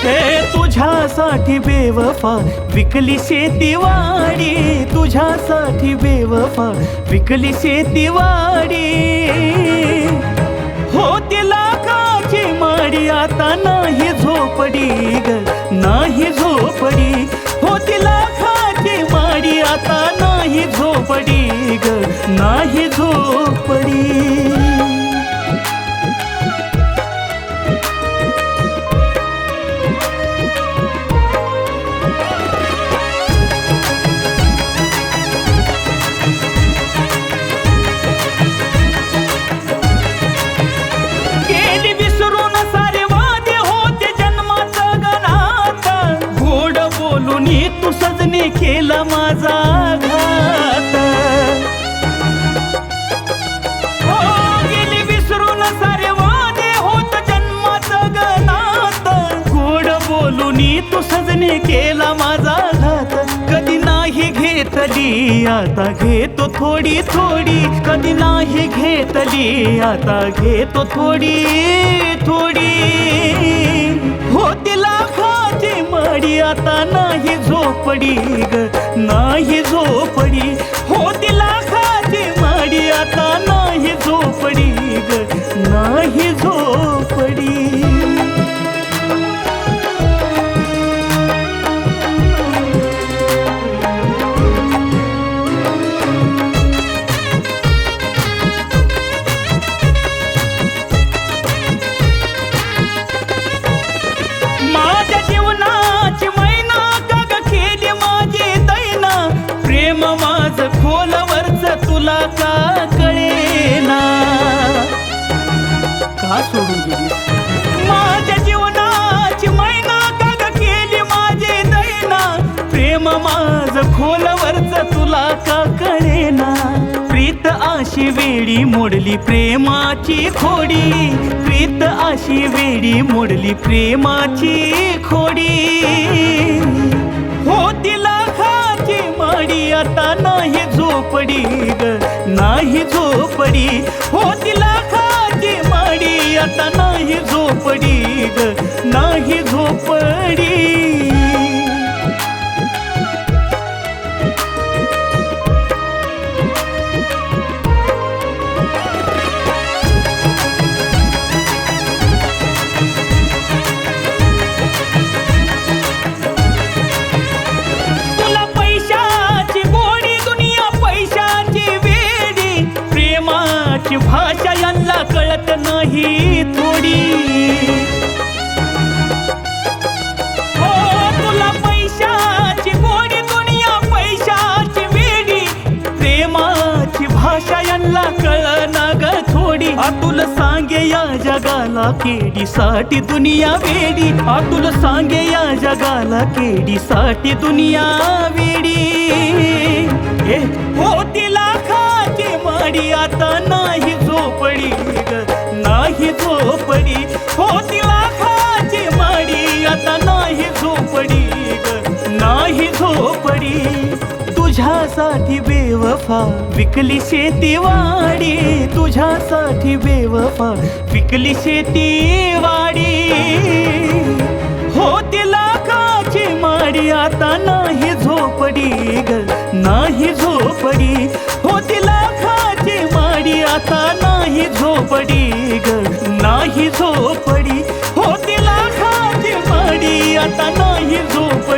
तुझ्यासाठी बेवफा विकली शेतीवाडी, तुझ्यासाठी बेवफा विकली शेतीवाडी. होती लाखाची माडी आता नाही झोपडी ग, नाही झोपडी. होती लाखाची माडी आता नाही झोपडी ग, नाही झोपडी. तू सजने केला माझा घात. हो गेली विसरून सारे वादे होत जन्माचं गनात. गोड बोलून तू सजने केला माझा घात. कधी नाही घेतली आता घेतो थोडी थोडी, कधी नाही घेतली आता घेतो थोडी थोडी. होती लाखाची माडी आता नाही झोपडी ग, नाही झोपडी. होती लाखाची माडी आता नाही झोपडी ग, नाही झोपडी. माझ्या जीवनाची मैना काग केली माझी दैना. प्रेम माझं खोलवरच तुला का कळेना, का सोडून गेली. माझ्या जीवनाची मैना काग केली माझी दैना. प्रेम माझं खोलवरच तुला का कळेना. प्रीत अशी वेडी मोडली प्रेमाची खोडी, प्रीत अशी वेडी मोडली प्रेमाची खोडी. होती लाखाची माडी आता नाही झोपडी ग, नाही झोपडी. होती लाखाची माडी आता नाही झोपडी ग, नाही झोपडी. भाषा यांना कळत नाही थोडी. हो तुला पैशाची गोडी दुनिया पैशाची वेडी. प्रेमाची भाषा यांना कळना ग थोडी. आतुल सांगे या जगाला केडीसाठी दुनिया वेडी. आतुल सांगे या जगाला केडीसाठी दुनिया वेडी. होती लाखाची माडी आता नाही झोपडी ग, नाही झोपडी. होती लाखाची माडी आता नाही झोपडी ग, नाही झोपडी. तुझ्यासाठी बेवफा विकली शेतीवाडी, तुझ्यासाठी बेवफा विकली शेतीवाडी. होती लाखाची माडी आता नाही झोपडी ग, नाही झोपडी. होती लाखाची माडी आता नाही झोपडी ग, नाही झोपडी. होती लाखाची माडी आता नाही झोपडी.